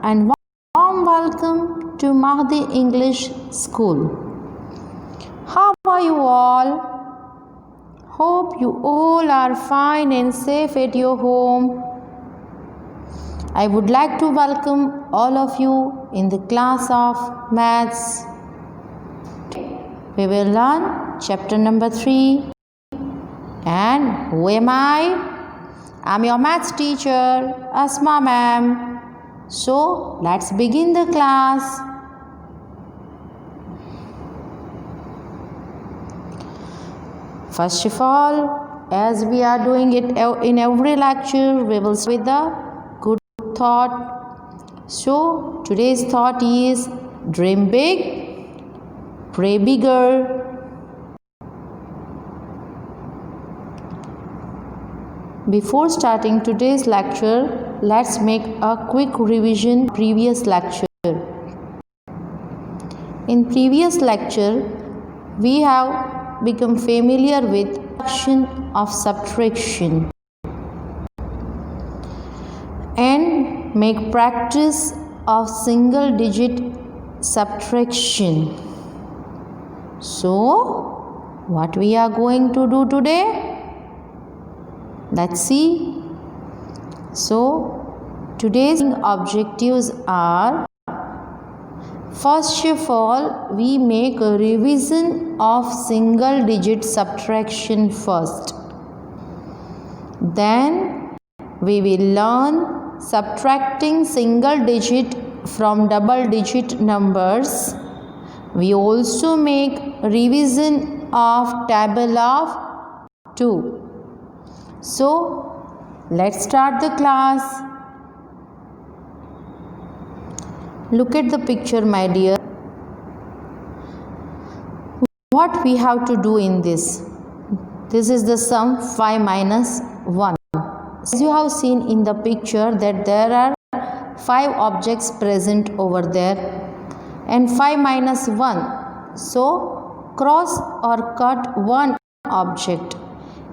and warm welcome to Mahdi English School. How are you all? Hope you all are fine and safe at your home. I would like to welcome all of you in the class of Maths. We will learn chapter number 3. And who am I? I'm your maths teacher, Asma ma'am. So, let's begin the class. First of all, as we are doing it in every lecture, we will start with the good thought. So, today's thought is dream big, pray bigger. Before starting today's lecture, let's make a quick revision of previous lecture. In previous lecture, we have become familiar with action of subtraction and make practice of single digit subtraction. So, what we are going to do today? Let's see. So, today's objectives are, first of all, we make a revision of single digit subtraction first. Then, we will learn subtracting single digit from double digit numbers. We also make revision of table of 2. So, let's start the class. Look at the picture, my dear. What we have to do in this? This is the sum 5 minus 1. As you have seen in the picture that there are 5 objects present over there and 5 minus 1. So, cross or cut one object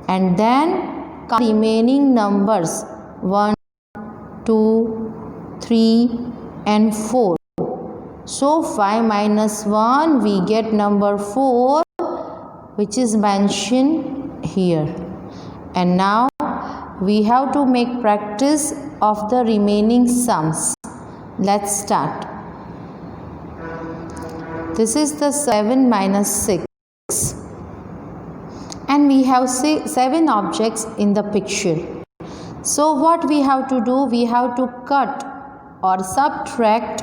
and then count remaining numbers 1, 2, 3 and 4. So 5 minus 1 we get number 4, which is mentioned here. And now we have to make practice of the remaining sums. Let's start. This is the 7 minus 6. And we have 7 objects in the picture. So what we have to do? We have to cut or subtract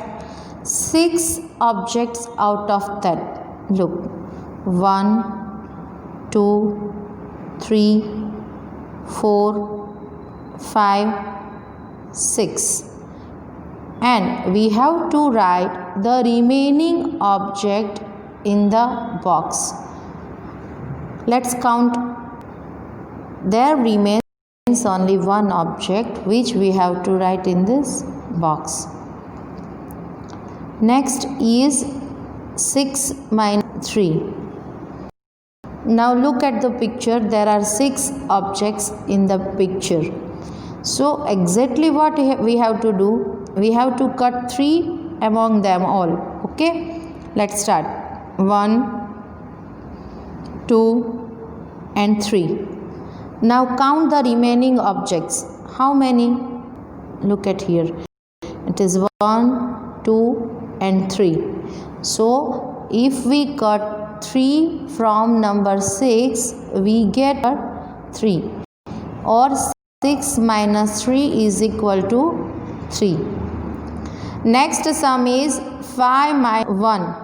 6 objects out of that. Look, 1, 2, 3, 4, 5, 6. And we have to write the remaining object in the box. Let's count. There remains only one object which we have to write in this box. Next is 6 minus 3. Now look at the picture. There are 6 objects in the picture. So exactly what we have to do? We have to cut 3 among them all. Okay? Let's start. 1, 2 and 3. Now count the remaining objects. How many? Look at here. It is 1, 2 and 3. So if we cut 3 from number 6, we get 3. Or 6 minus 3 is equal to 3. Next sum is 5 minus 1.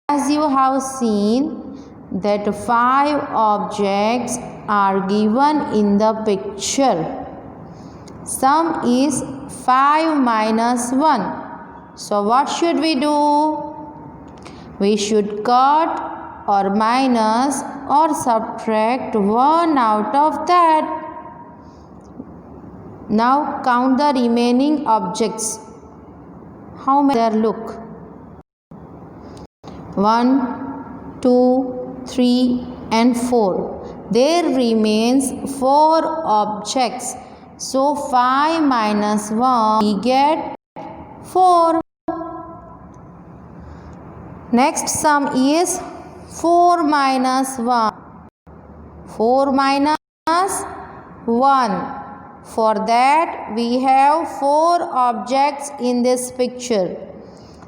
As you have seen, that 5 objects are given in the picture. Sum is 5 minus 1. So what should we do? We should cut or minus or subtract 1 out of that. Now count the remaining objects. How many there? Look. 1, 2, 3 and 4. There remains 4 objects. So 5 minus 1 we get 4. Next sum is 4 minus 1. 4 minus 1. For that we have 4 objects in this picture.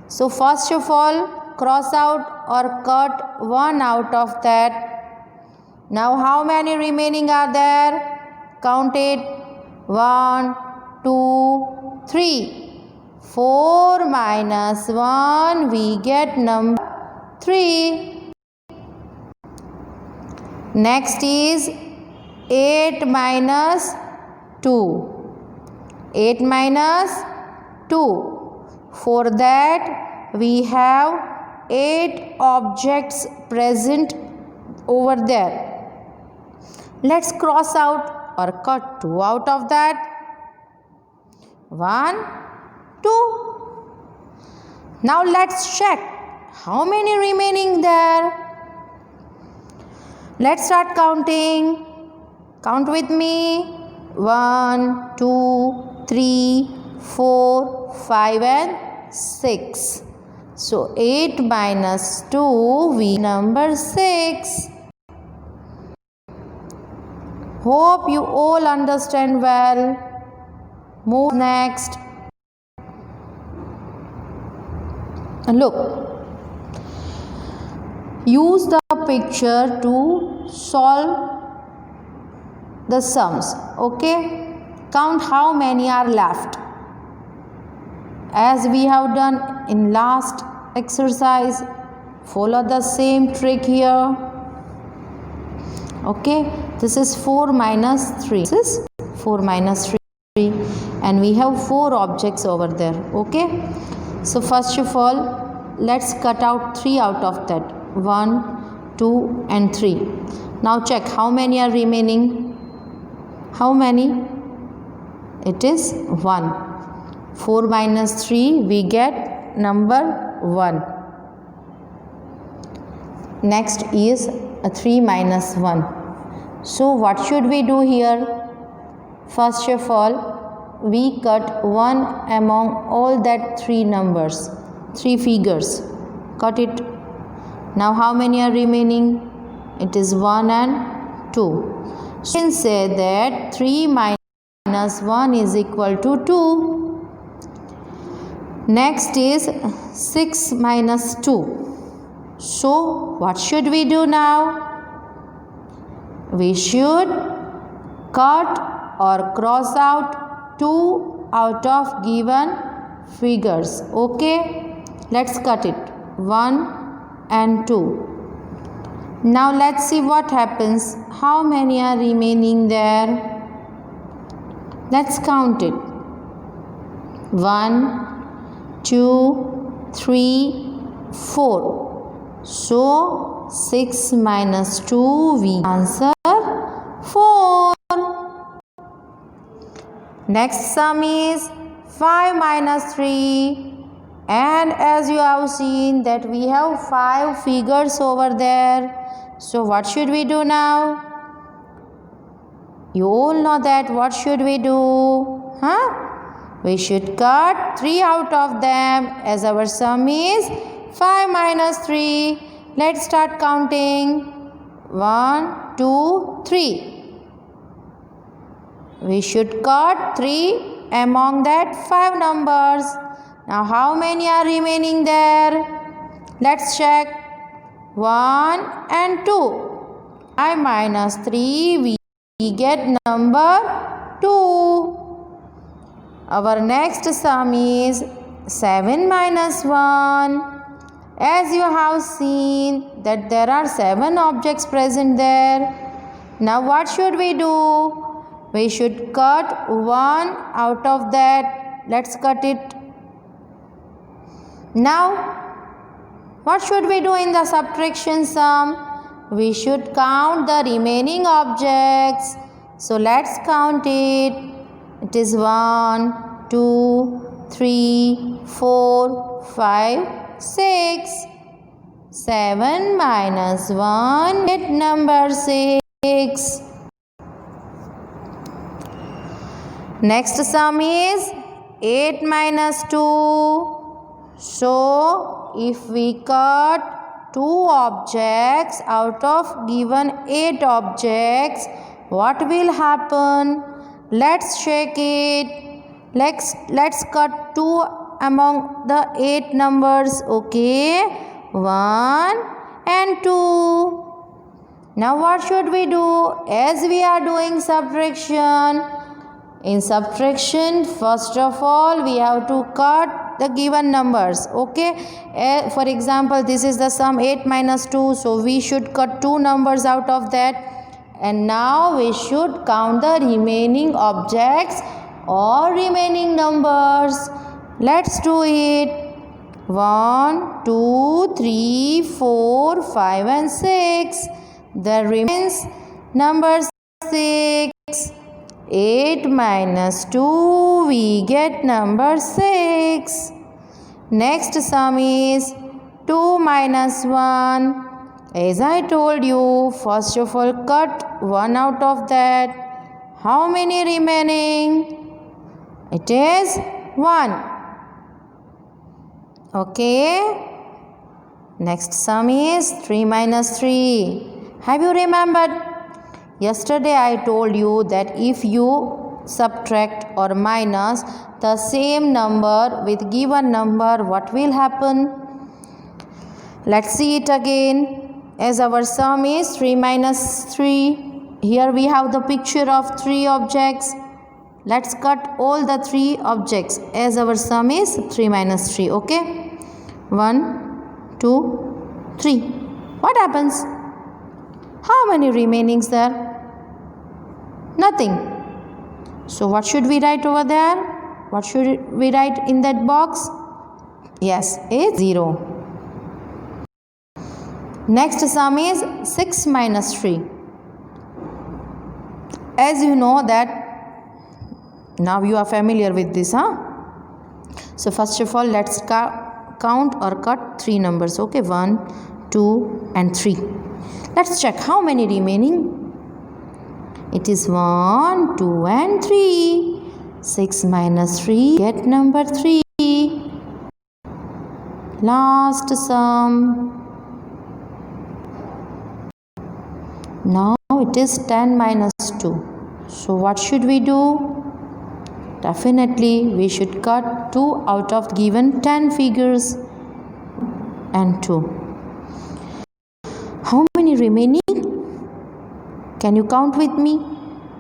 So first of all, cross out or cut 1 out of that. Now how many remaining are there? Count it. 1, 2, 3. 4 minus 1, we get number 3. Next is 8 minus 2. 8 minus 2. For that we have 8 objects present over there. Let's cross out or cut 2 out of that. 1, 2. Now let's check how many remaining there. Let's start counting. Count with me. 1, 2, 3, 4, 5 and 6. So 8 minus 2, we number 6. Hope you all understand well. Move next. Look. Use the picture to solve the sums. Okay. Count how many are left. As we have done in last exercise, follow the same trick here. Okay. This is 4 minus 3. This is 4 minus 3. And we have 4 objects over there. Okay. So first of all, let's cut out 3 out of that. 1, 2 and 3. Now check how many are remaining. How many? It is 1. 4 minus 3, we get number 1. Next is 3 minus 1. So what should we do here? First of all, we cut 1 among all that 3 numbers, 3 figures. Cut it. Now how many are remaining? It is 1 and 2. So you can say that 3 minus 1 is equal to 2. Next is 6 minus 2. So what should we do now? We should cut or cross out 2 out of given figures. Okay. Let's cut it. 1 and 2. Now let's see what happens. How many are remaining there? Let's count it. 1, 2, 3, 4. So 6 minus 2, we answer 4. Next sum is 5 minus 3. And as you have seen that we have 5 figures over there. So what should we do now? You all know that. What should we do? We should cut 3 out of them as our sum is 5 minus 3. Let's start counting. 1, 2, 3. We should cut 3 among that 5 numbers. Now how many are remaining there? Let's check. 1 and 2. 5 minus 3, we get number 2. Our next sum is 7 minus 1. As you have seen that there are 7 objects present there. Now what should we do? We should cut 1 out of that. Let's cut it. Now what should we do in the subtraction sum? We should count the remaining objects. So let's count it. It is 1, 2, 3, 4, 5, 6. 7 minus 1, get number 6. Next sum is 8 minus 2. So, if we cut 2 objects out of given 8 objects, what will happen? Let's check it. Let's cut 2 among the 8 numbers. Okay, 1 and 2. Now what should we do? As we are doing subtraction, in subtraction, first of all, we have to cut the given numbers. Okay, for example, this is the sum 8 minus 2. So we should cut 2 numbers out of that. And now we should count the remaining objects or remaining numbers. Let's do it. 1, 2, 3, 4, 5 and 6. The remains number 6. 8 minus 2, we get number 6. Next sum is 2 minus 1. As I told you, first of all cut 1 out of that. How many remaining? It is 1. Okay. Next sum is 3 minus 3. Have you remembered? Yesterday I told you that if you subtract or minus the same number with given number, what will happen? Let's see it again. As our sum is 3 minus 3. Here we have the picture of 3 objects. Let's cut all the 3 objects as our sum is 3 minus 3. Okay. 1, 2, 3. What happens? How many remainings there? Nothing. So what should we write over there? What should we write in that box? Yes, it's 0. Next sum is 6 minus 3. As you know that now you are familiar with this, huh? So first of all, let's count or cut 3 numbers. Okay, 1, 2 and 3. Let's check how many remaining. It is 1, 2 and 3. 6 minus 3, get number 3. Last sum. Now it is 10 minus 2. So what should we do? Definitely we should cut 2 out of given 10 figures and 2. How many remaining? Can you count with me?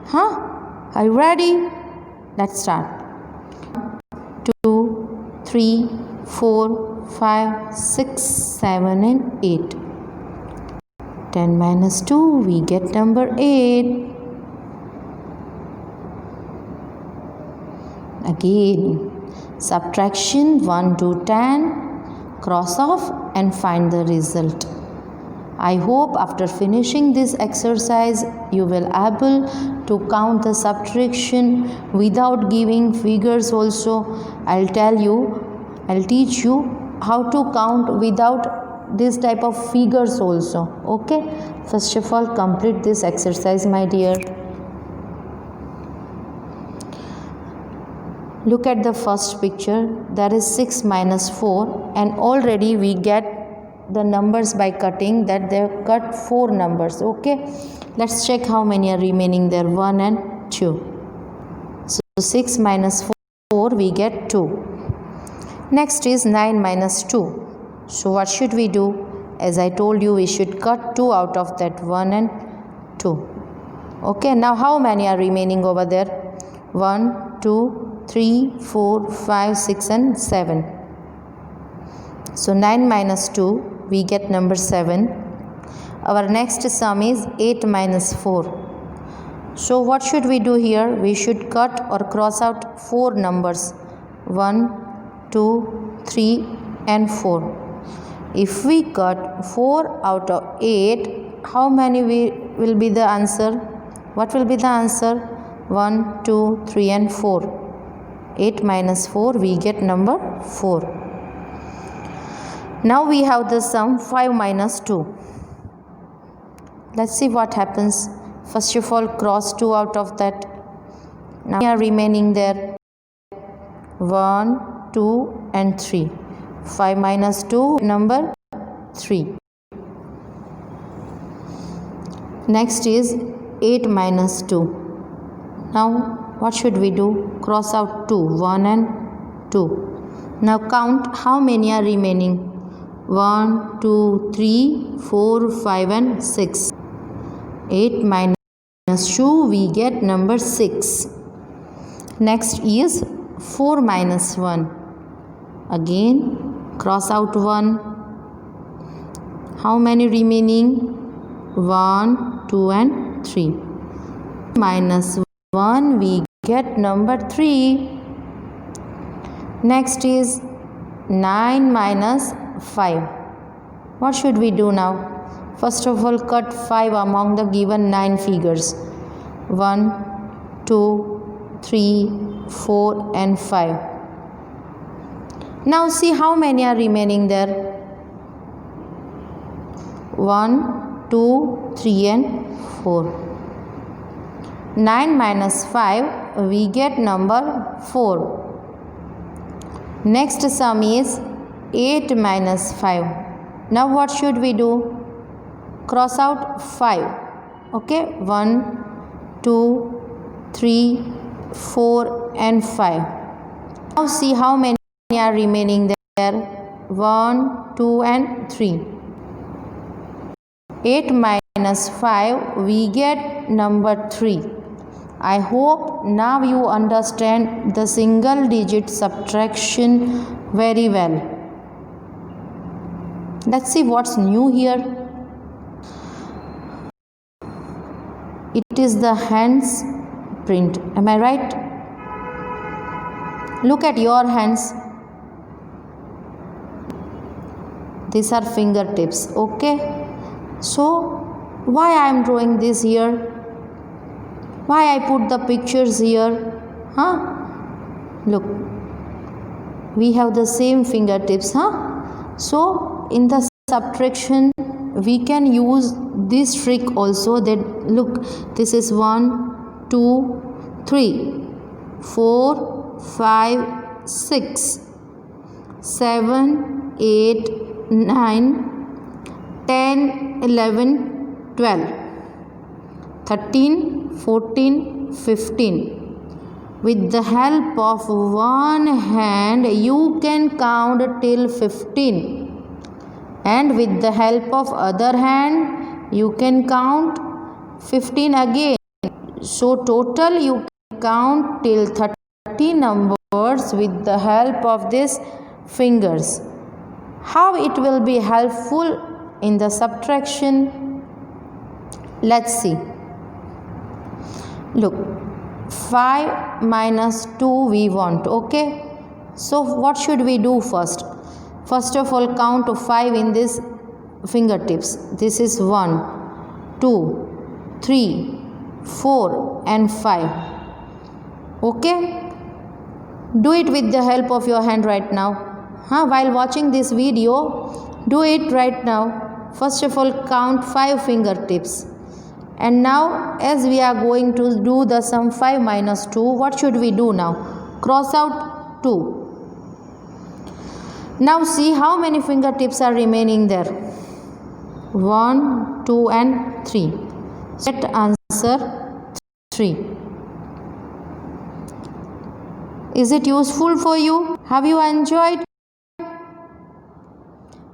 Huh? Are you ready? Let's start. 2, 3, 4, 5, 6, 7 and 8. 10 minus 2, we get number 8. Again, subtraction 1 to 10, cross off and find the result. I hope after finishing this exercise, you will able to count the subtraction without giving figures also. I'll teach you how to count without this type of figures also. Okay, first of all, complete this exercise, my dear. Look at the first picture. That is 6 minus 4, and already we get the numbers by cutting that they have cut 4 numbers. Okay, let's check how many are remaining there. 1 and 2. So 6 minus 4, we get 2. Next is 9 minus 2. So what should we do? As I told you, we should cut 2 out of that, 1 and 2. Okay, now how many are remaining over there? 1, 2, 3, 4, 5, 6 and 7. So 9 minus 2, we get number 7. Our next sum is 8 minus 4. So what should we do here? We should cut or cross out 4 numbers. 1, 2, 3 and 4. If we cut 4 out of 8, how many will be the answer? What will be the answer? 1, 2, 3 and 4. 8 minus 4, we get number 4. Now we have the sum 5 minus 2. Let's see what happens. First of all, cross 2 out of that. Now we are remaining there. 1, 2 and 3. 5 minus 2, number 3. Next is 8 minus 2. Now what should we do? Cross out 2, 1 and 2. Now count how many are remaining. 1, 2, 3, 4, 5 and 6. 8 minus 2, we get number 6. Next is 4 minus 1. Again cross out 1. How many remaining? 1, 2 and 3. Minus 1, we get number 3. Next is 9 minus 5. What should we do now? First of all, cut 5 among the given 9 figures. 1, 2, 3, 4 and 5. Now see how many are remaining there. 1, 2, 3 and 4. 9 minus 5, we get number 4. Next sum is 8 minus 5. Now what should we do? Cross out 5. Okay, 1, 2, 3, 4 and 5. Now see how many are remaining there. 1, 2 and 3. 8 minus 5, we get number 3. I hope now you understand the single digit subtraction very well. Let's see what's new here. It is the hands print. Am I right? Look at your hands. These are fingertips. Okay. So why I am drawing this here? Why I put the pictures here? Look, we have the same fingertips. So in the subtraction we can use this trick also. That look, this is 1, 2, 3, 4, 5, 6, 7, 8, 9, 10, 11, 12, 13, 14, 15. With the help of one hand you can count till 15, and with the help of other hand you can count 15 again. So total you can count till 30 numbers with the help of these fingers. How it will be helpful in the subtraction? Let's see. Look, 5 minus 2 we want. Okay, so what should we do first? First of all, count 5 in this fingertips. This is 1, 2, 3, 4 and 5. Okay, do it with the help of your hand right now. While watching this video, do it right now. First of all, count 5 fingertips. And now as we are going to do the sum 5 minus 2, what should we do now? Cross out 2. Now see how many fingertips are remaining there. 1, 2 and 3. Set answer 3. Is it useful for you? Have you enjoyed?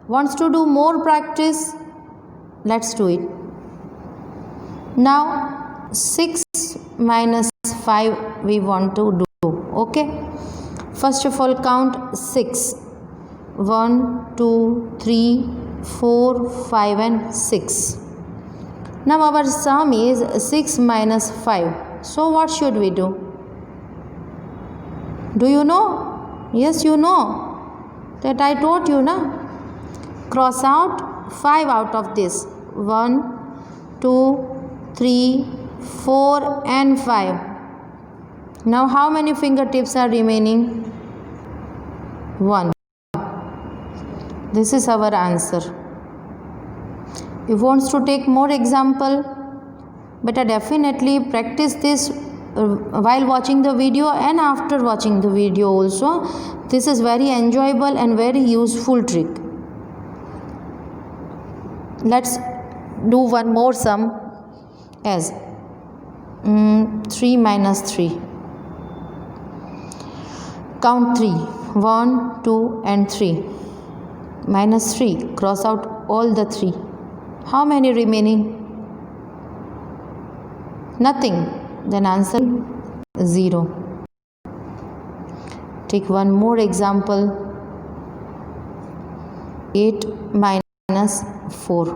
Wants to do more practice? Let's do it. Now 6 minus 5 we want to do. Okay, first of all count 6. 1, 2, 3, 4, 5 and 6. Now our sum is 6 minus 5. So what should we do? Do you know? Yes, you know that I taught you, na? Cross out 5 out of this. 1, 2, 3, 4 and 5. Now how many fingertips are remaining? 1. This is our answer. If you want to take more example, better definitely practice this while watching the video and after watching the video also. This is very enjoyable and very useful trick. Let's do one more sum as 3 minus 3. Count 3. 1, 2 and 3. Minus 3. Cross out all the 3. How many remaining? Nothing. Then answer 0. Take one more example. 8 minus 4.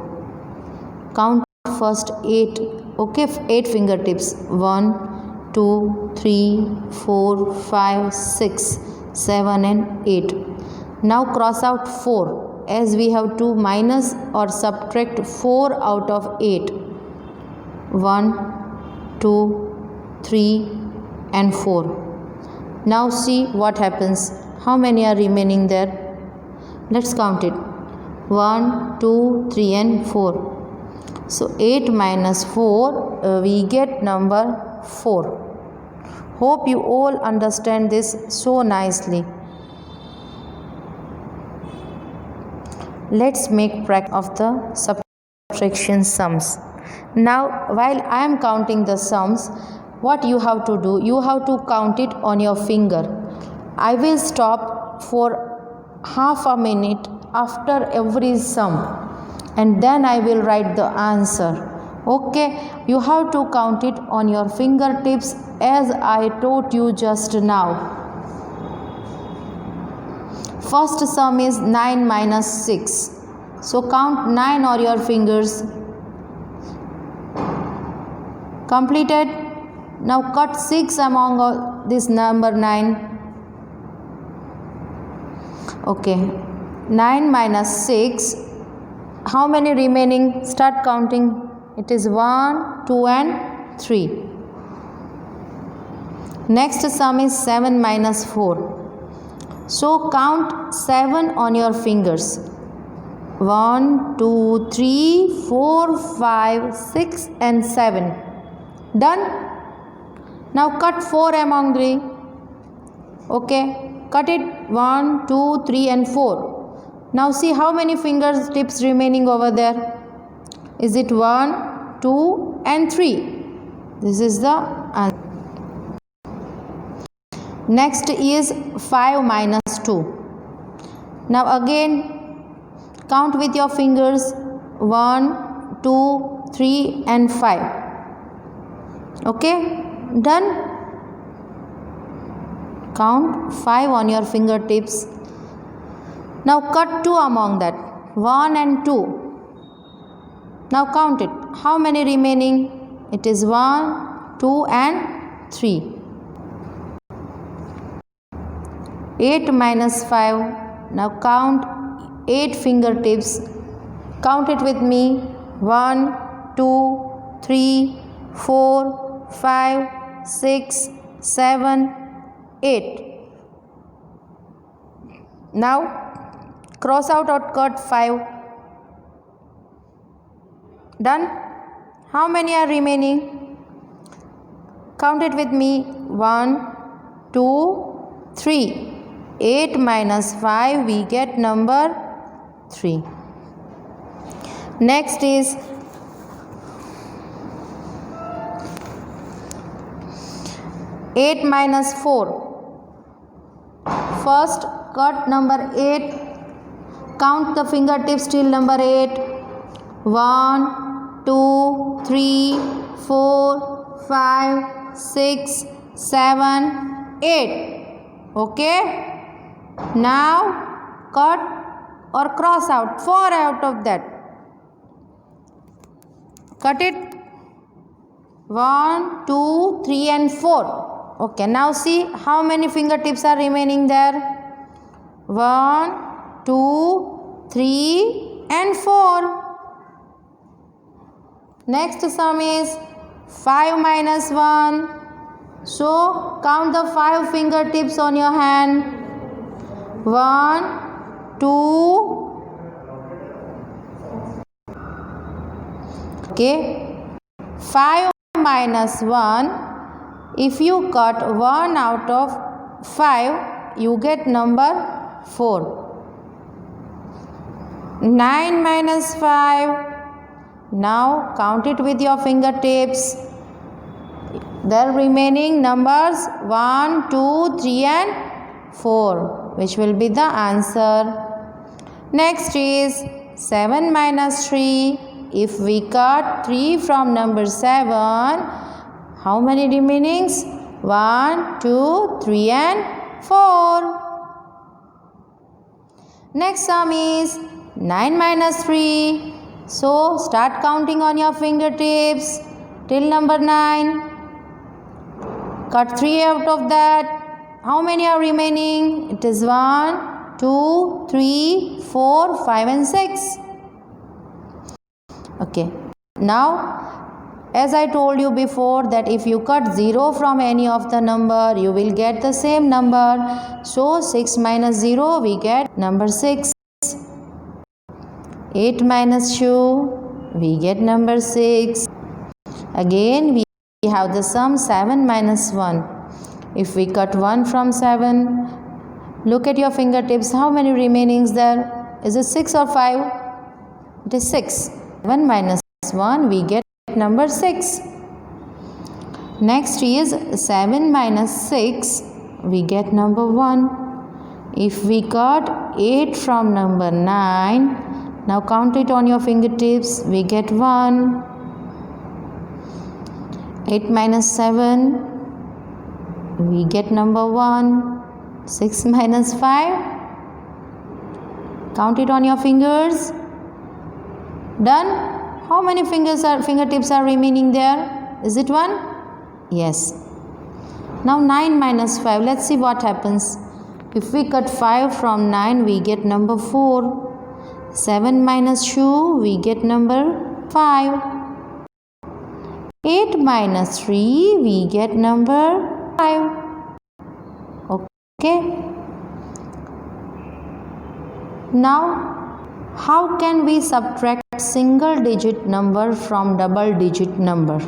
Count first 8. Okay, 8 fingertips. 1, 2, 3, 4, 5, 6, 7 and 8. Now cross out 4 as we have to minus or subtract 4 out of 8. 1, 2, 3 and 4. Now see what happens. How many are remaining there? Let's count it. 1, 2, 3 and 4. So 8 minus 4, we get number 4. Hope you all understand this so nicely. Let's make practice of the subtraction sums. Now while I am counting the sums, what you have to do? You have to count it on your finger. I will stop for half a minute after every sum and then I will write the answer. Okay, you have to count it on your fingertips as I taught you just now. First sum is 9 minus 6. So count 9 on your fingers. Completed. Now cut 6 among this number 9. Okay. 9 minus 6. How many remaining? Start counting. It is 1, 2 and 3. Next sum is 7 minus 4. So count 7 on your fingers. 1, 2, 3, 4, 5, 6 and 7. Done? Now cut 4 among 3. Okay. Cut it 1, 2, 3 and 4. Now see how many fingertips remaining over there. Is it 1, 2 and 3? This is the answer. Next is 5 minus 2. Now again count with your fingers 1, 2, 3 and 5. Okay, done? Count 5 on your fingertips. Now cut 2 among that. 1 and 2. Now count it. How many remaining? It is 1, 2 and 3. 8 minus 5. Now count 8 fingertips. Count it with me. 1, 2, 3, 4, 5, 6, 7, 8. Now cross out or cut 5. Done? How many are remaining? Count it with me. 1, 2, 3. 8 minus 5, we get number 3. Next is 8 minus 4. First cut number 8. Count the fingertips till number 8. 1, 2, 3, 4, 5, 6, 7, 8. Okay. Now cut or cross out 4 out of that. Cut it. 1, 2, 3 and 4. Okay, now see how many fingertips are remaining there. 1, 2, 3 and 4. Next sum is 5 minus 1. So count the 5 fingertips on your hand. 1, 2. Okay. 5 minus 1. If you cut 1 out of 5, you get number 4. 9 minus 5. Now count it with your fingertips. The remaining numbers 1, 2, 3 and 4, which will be the answer. Next is 7 minus 3. If we cut 3 from number 7, how many remainings? 1, 2, 3 and 4. Next sum is 9 minus 3. So start counting on your fingertips till number 9. Cut 3 out of that. How many are remaining? It is 1, 2, 3, 4, 5 and 6. Okay. Now, as I told you before that if you cut 0 from any of the number, you will get the same number. So 6 minus 0, we get number 6. 8 minus 2, we get number 6. Again, we have the sum 7 minus 1. If we cut 1 from 7, look at your fingertips. How many remainings there? Is it 6 or 5? It is 6. 7 minus 1, we get number 6. Next is 7 minus 6, we get number 1. If we cut 8 from number 9, now count it on your fingertips, we get 1. 8 minus 7, we get number 1. 6 minus 5, count it on your fingers. Done? How many fingertips are remaining there? Is it 1? Yes. Now 9 minus 5, let's see what happens. If we cut 5 from 9, we get number 4. 7 minus 2, we get number 5. 8 minus 3, we get number 5. Okay. Now, how can we subtract single digit number from double digit number?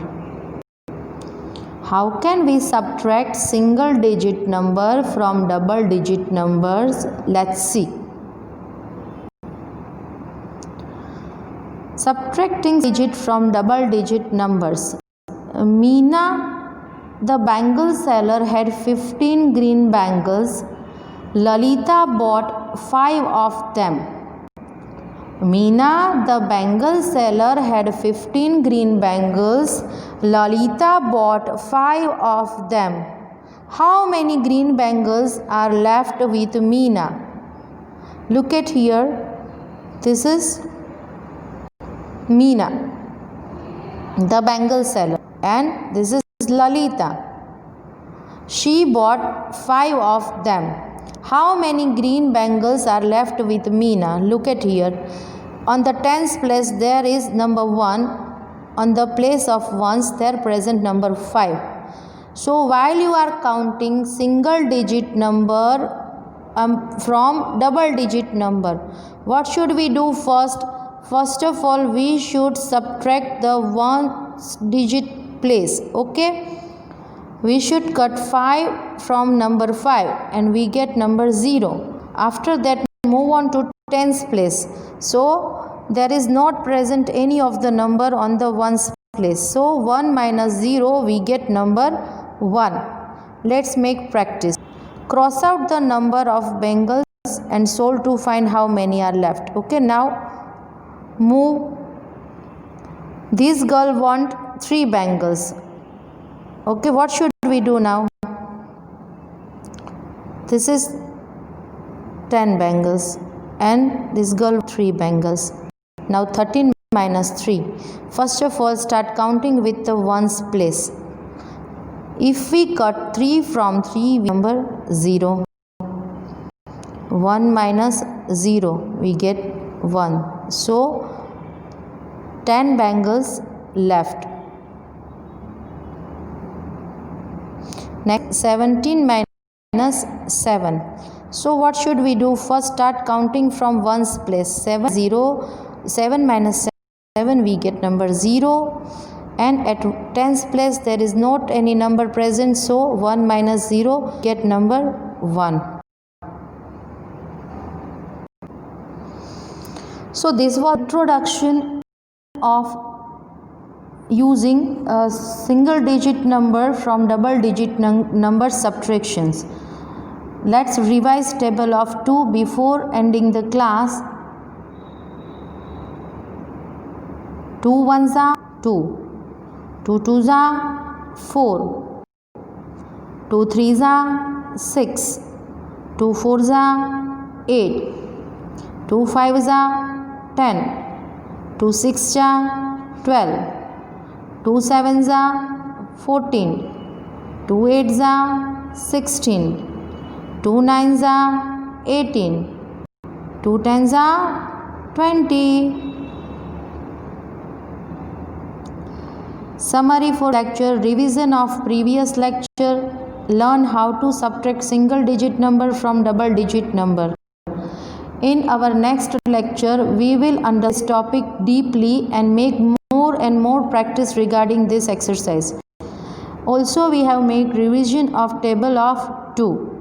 How can we subtract single digit number from double digit numbers? Let's see. Subtracting digit from double digit numbers. Meena, the bangle seller, had 15 green bangles. Lalita bought 5 of them. Meena, the bangle seller, had 15 green bangles. Lalita bought 5 of them. How many green bangles are left with Meena? Look at here. This is Meena, the bangle seller, and this is Lalita. She bought 5 of them. How many green bangles are left with Meena? Look at here. On the tens place there is number 1. On the place of ones there present number 5. So while you are counting single digit number from double digit number, what should we do first? First of all, we should subtract the one digit place. Okay, we should cut 5 from number 5 and we get number 0. After that, move on to tens place. So there is not present any of the number on the ones place. So 1 minus 0, we get number 1. Let's make practice. Cross out the number of bangles and sold to find how many are left. Okay, now move. This girl want 3 bangles. Okay, what should we do now? This is 10 bangles and this girl 3 bangles. Now 13 minus 3. First of all, start counting with the ones place. If we cut 3 from 3, number 0. 1 minus 0, we get 1. So 10 bangles left. Next, 17 minus 7. So what should we do? First start counting from ones place. 7 minus 7, we get number 0. and at tens place there is not any number present, so 1 minus 0 get number 1. So this was introduction of using a single digit number from double digit number subtractions. Let's revise table of 2 before ending the class. 2 ones are 2, 2 twos are 4, 2 threes are 6, 2 fours are 8, 2 fives are 10, 2 sixes are 12, 2 sevens are 14, 2 eights are 16, 2 nines are 18, 2 tens are 20. Summary for lecture: revision of previous lecture. Learn how to subtract single digit number from double digit number. In our next lecture, we will understand this topic deeply and make more and more practice regarding this exercise. Also, we have made revision of table of 2.